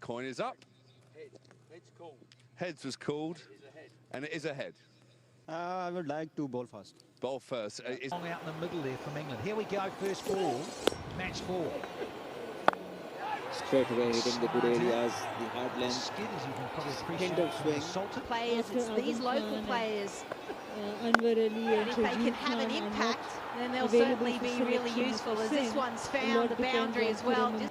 coin is up. Head's called. Heads was called. And it is a head. I would like to bowl first. Bowl first. Long out in the middle there from England. Here we go, first ball, match 4. Straight away hitting the good areas, the hard length. Skid, as you can probably appreciate. Hint of swing. Salted players, it's these local players. And if they can have an impact, then they'll certainly be really useful, as this one's found the boundary as well. And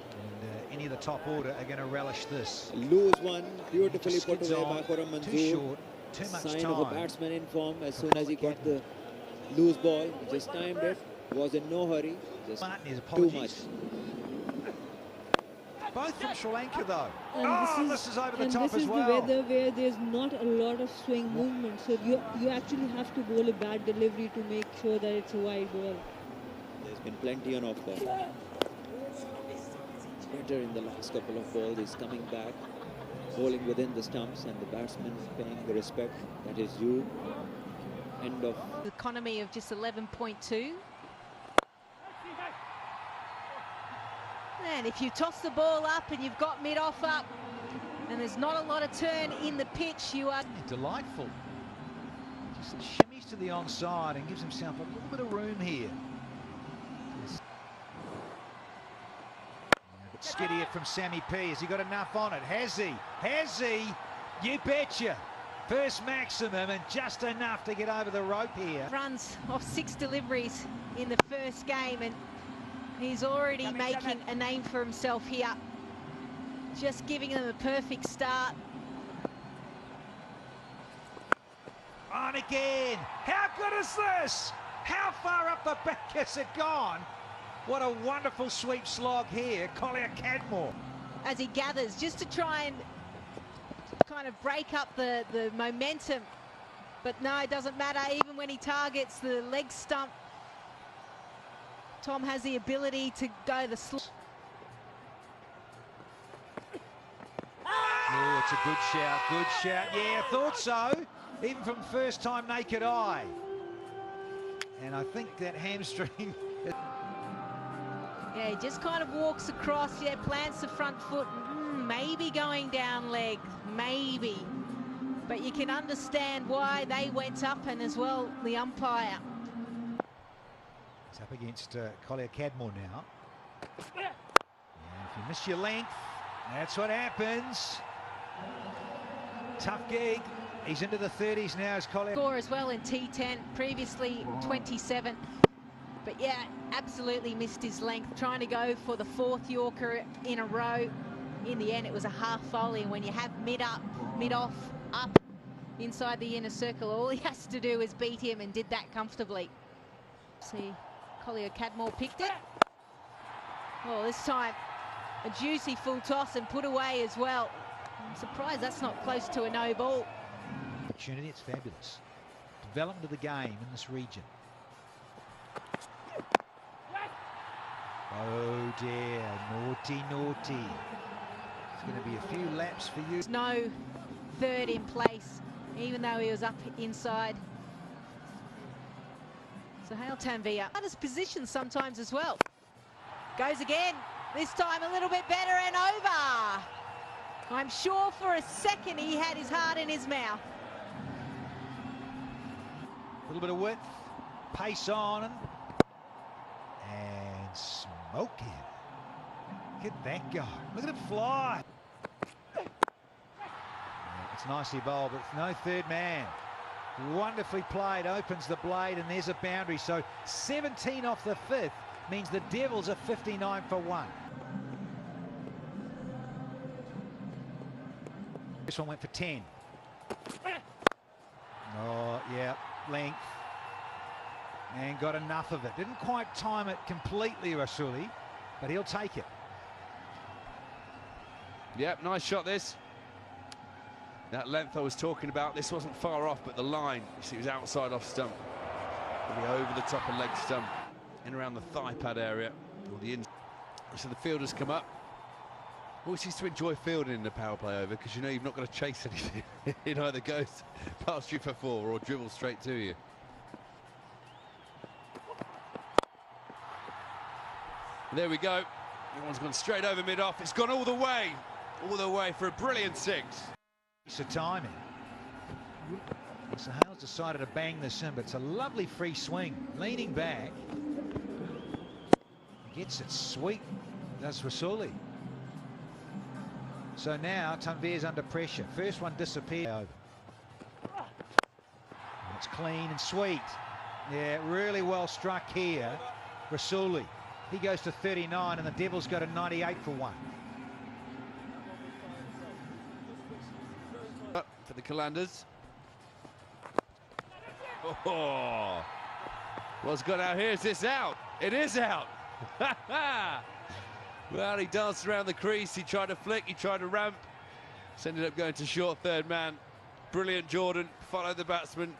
any of the top order are going to relish this. Lose one, beautifully put away by Quram Too Manzoor. short, too much Sign time. of a batsman in form. As soon as he got the loose ball, he just timed it. Was in no hurry. Just too much. Both from Sri Lanka though. And this is over the top as well. This is the weather where there's not a lot of swing movement, so you actually have to bowl a bad delivery to make sure that it's a wide ball. There's been plenty on off ball. Better in the last couple of balls. He's coming back, bowling within the stumps, and the batsman paying the respect that is due. End of Economy of just 11.2. And if you toss the ball up and you've got mid-off up and there's not a lot of turn in the pitch, you are... Delightful. Just shimmies to the onside and gives himself a little bit of room here. Skid here from Sammy P. Has he got enough on it? Has he? Has he? You betcha. First maximum and just enough to get over the rope here. Runs off 6 deliveries in the first game, and he's already making a name for himself here. Just giving them a perfect start. On again. How good is this? How far up the back has it gone? What a wonderful sweep slog here. Collier Cadmore. As he gathers, just to try and kind of break up the momentum. But no, it doesn't matter. Even when he targets the leg stump, Tom has the ability to go the slow. Oh, it's a good shout, good shout. Yeah, I thought so. Even from first time naked eye. And I think that hamstring... Yeah, he just kind of walks across, yeah, plants the front foot, maybe going down leg, maybe. But you can understand why they went up, and as well, the umpire. It's up against Collier Cadmore now. Yeah, if you miss your length, that's what happens. Tough gig. He's into the 30s now as Collier. Score as well in T10, previously 27. But yeah, absolutely missed his length, trying to go for the 4th Yorker in a row. In the end, it was a half volley, and when you have mid-up, mid-off, up inside the inner circle, all he has to do is beat him, and did that comfortably. See, Collier Cadmore picked it. Oh, this time a juicy full toss and put away as well. I'm surprised that's not close to a no ball. Opportunity, it's fabulous. Development of the game in this region. Oh dear, naughty, naughty. It's going to be a few laps for you. There's no 3rd in place, even though he was up inside. So Hale Tanvir out his position sometimes as well. Goes again, this time a little bit better and over. I'm sure for a second he had his heart in his mouth. A little bit of width, pace on, and smoke him. Look at that go. Look at it fly. Yeah, it's nicely bowled, but no 3rd man. Wonderfully played, opens the blade, and there's a boundary. So 17 off the 5th means the Devils are 59 for 1. This one went for 10. Oh, yeah, length. And got enough of it. Didn't quite time it completely, Rasuli, but he'll take it. Yep, nice shot this. That length I was talking about, this wasn't far off, but the line, you see, it was outside off stump. It'll be over the top of leg stump, in around the thigh pad area, or the inside. So the fielders come up. Always used to enjoy fielding in the power play over, because you know you've not got to chase anything. It either goes past you for 4 or dribbles straight to you. There we go. That one's gone straight over mid-off. It's gone all the way. all the way for a brilliant 6. Piece of timing. So Hale's decided to bang this in, but it's a lovely free swing. Leaning back. He gets it sweet. Does Rasuli. So now Tanvir's under pressure. First one disappeared. Over. It's clean and sweet. Yeah, really well struck here. Rasuli. He goes to 39 and the Devils go to 98 for 1. Up for the Qalanders. Oh, what's got out here? Is this out? It is out. Well, he danced around the crease. He tried to flick. He tried to ramp. It's ended up going to short third man. Brilliant Jordan. Followed the batsman.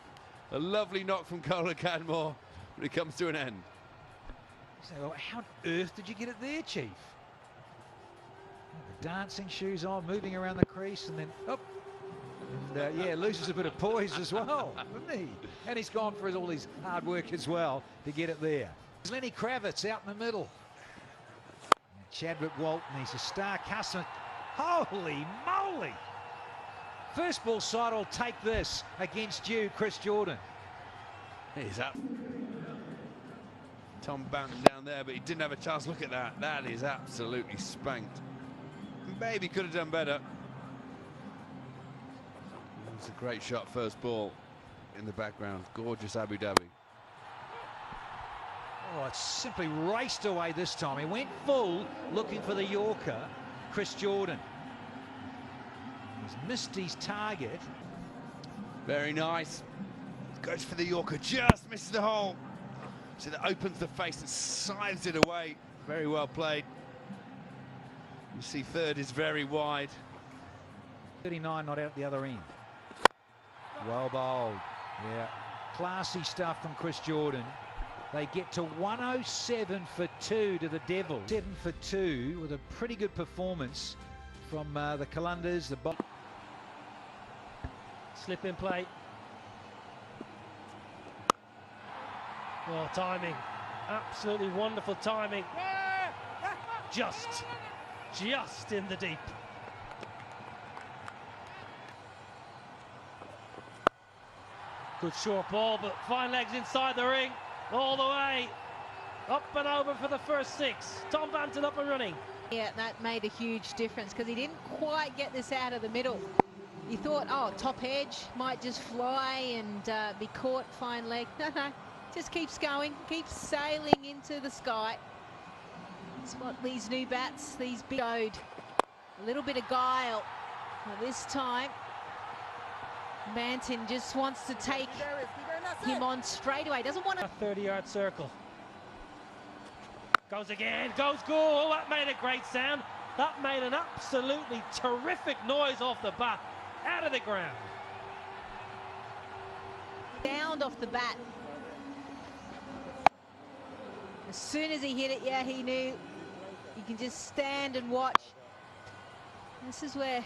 A lovely knock from Colin Canmore, but it comes to an end. So, well, how on earth did you get it there, Chief? The dancing shoes on, moving around the crease, and then up. And yeah, loses a bit of poise as well, doesn't he? And he's gone for all his hard work as well to get it there. Lenny Kravitz out in the middle. And Chadwick Walton, he's a star customer. Holy moly! First ball side will take this against you, Chris Jordan. He's up. Tom bounced down there, but he didn't have a chance. Look at that. That is absolutely spanked. Maybe could have done better. It's a great shot, first ball in the background. Gorgeous Abu Dhabi. Oh, it's simply raced away this time. He went full looking for the Yorker, Chris Jordan. He's missed his target. Very nice. Goes for the Yorker, just misses the hole. So that opens the face and slides it away. Very well played. You see third is very wide. 39 not out the other end. Well bowled. Yeah. Classy stuff from Chris Jordan. They get to 107 for 2 to the Devils. 7 for 2 with a pretty good performance from the Qalanders. Slip in play. Well, timing. Absolutely wonderful timing. Just in the deep. Good short ball, but fine legs inside the ring. All the way. Up and over for the first 6. Tom Banton up and running. Yeah, that made a huge difference because he didn't quite get this out of the middle. He thought, oh, top edge might just fly and be caught, fine leg. No, just keeps going, keeps sailing into the sky. That's what these new bats, these big showed. A little bit of guile. Well, this time, Banton just wants to take him on straight away. Doesn't want to. 30-yard circle. Goes again, goes goal. That made a great sound. That made an absolutely terrific noise off the bat, out of the ground. Sound off the bat. As soon as he hit it, yeah, he knew. You can just stand and watch. This is where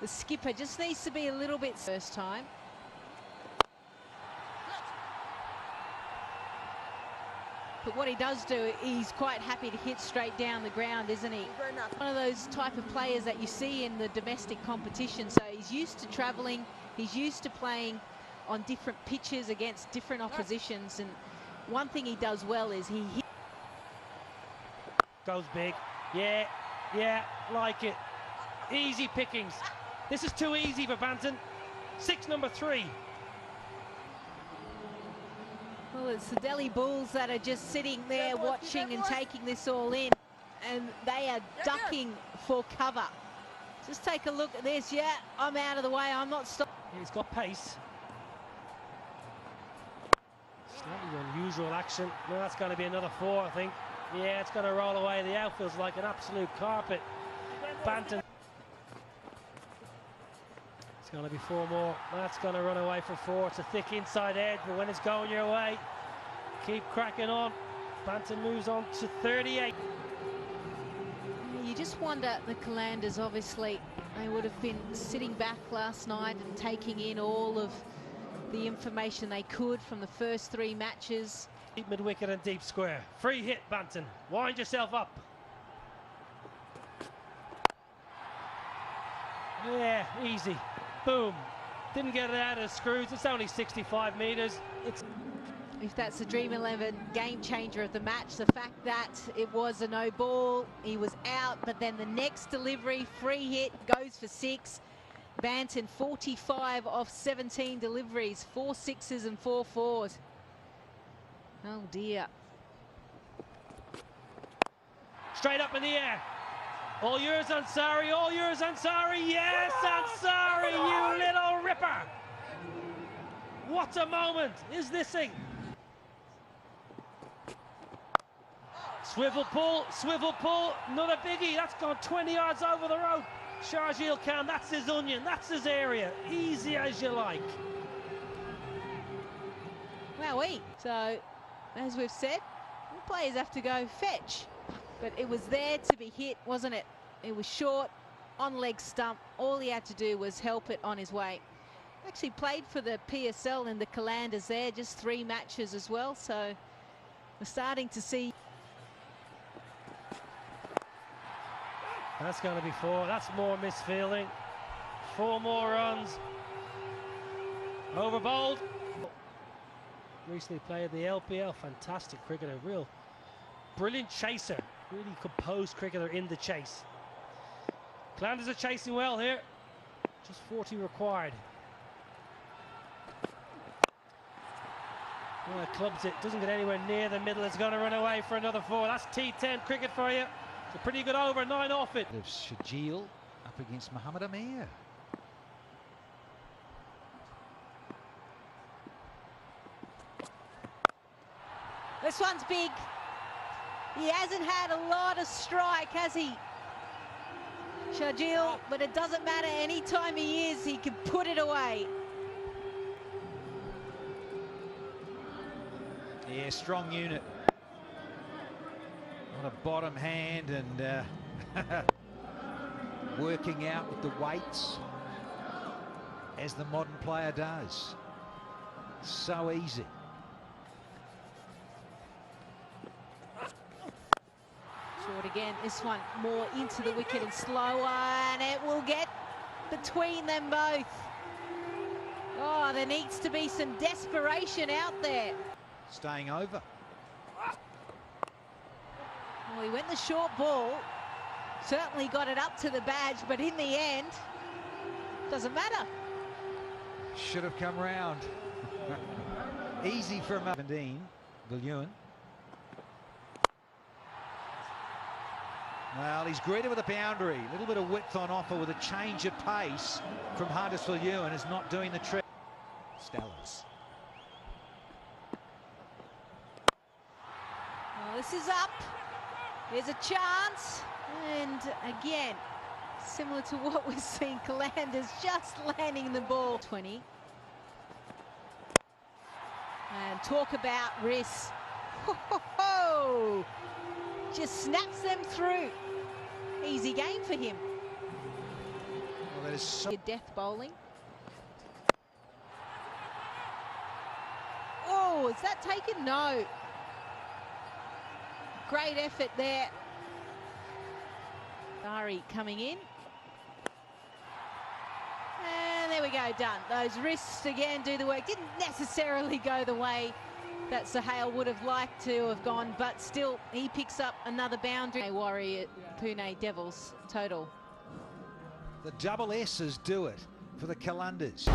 the skipper just needs to be a little bit first time. But what he does do, he's quite happy to hit straight down the ground, isn't he? One of those type of players that you see in the domestic competition. So he's used to travelling, he's used to playing on different pitches against different oppositions. And one thing he does well is he hits. Goes big. Yeah, like it. Easy pickings. This is too easy for Banton. 6 number 3. Well, it's the Delhi Bulls that are just sitting there watching and taking this all in, and they are ducking for cover. Just take a look at this. Yeah, I'm out of the way. I'm not stopping. He's got pace. Slightly unusual action. No, that's going to be another 4, I think. Yeah, it's going to roll away. The outfield's like an absolute carpet. Banton. It's going to be 4 more. That's going to run away for 4. It's a thick inside edge, but when it's going your way, keep cracking on. Banton moves on to 38. You just wonder, the Qalanders, obviously, they would have been sitting back last night and taking in all of the information they could from the first 3 matches. Deep mid-wicket and deep square. Free hit, Banton. Wind yourself up. Yeah, easy. Boom. Didn't get it out of the screws. It's only 65 metres. If that's the Dream 11 game changer of the match, the fact that it was a no ball, he was out, but then the next delivery, free hit, goes for 6. Banton 45 off 17 deliveries, 4 6s and 4 4s. Oh dear. Straight up in the air. All yours, Ansari, all yours, Ansari. Yes, Ansari, you little ripper. What a moment is this thing? Swivel pull, not a biggie. That's gone 20 yards over the road. Sharjeel Khan, that's his onion, that's his area. Easy as you like. Wowee. So, as we've said, the players have to go fetch. But it was there to be hit, wasn't it? It was short, on leg stump. All he had to do was help it on his way. Actually played for the PSL in the Qalanders there, just 3 matches as well. So we're starting to see. That's going to be 4. That's more misfielding. 4 more runs. Over bowled. Recently played the LPL. Fantastic cricketer. Real brilliant chaser. Really composed cricketer in the chase. Qalanders are chasing well here. Just 40 required. Well, clubs it. Doesn't get anywhere near the middle. It's going to run away for another 4. That's T10 cricket for you. It's a pretty good over, 9 off it. Of Sharjeel up against Mohammed Amir. This one's big. He hasn't had a lot of strike, has he? Sharjeel, but it doesn't matter. Anytime he is, he can put it away. Yeah, strong unit. On a bottom hand and working out with the weights as the modern player does. So easy. Short again, this one more into the wicket and slower, and it will get between them both. Oh, there needs to be some desperation out there. Staying over. Well, he went the short ball, certainly got it up to the badge, but in the end, doesn't matter. Should have come round. Easy for Dean Viljoen. Well, he's greeted with a boundary. A little bit of width on offer with a change of pace from Hardisville Ewan is not doing the trick. Stellars. Well, this is up. There's a chance. And again, similar to what we're seeing, Qalanders just landing the ball. 20. And talk about wrists. Ho, ho, ho. Just snaps them through. Easy game for him. Well, that is so Death bowling. Oh, is that taken? No. Great effort there. Ari coming in. And there we go, done. Those wrists again do the work. Didn't necessarily go the way that Sohail would have liked to have gone, but still he picks up another boundary. Warrior Pune Devils total. the double S's do it for the Qalanders.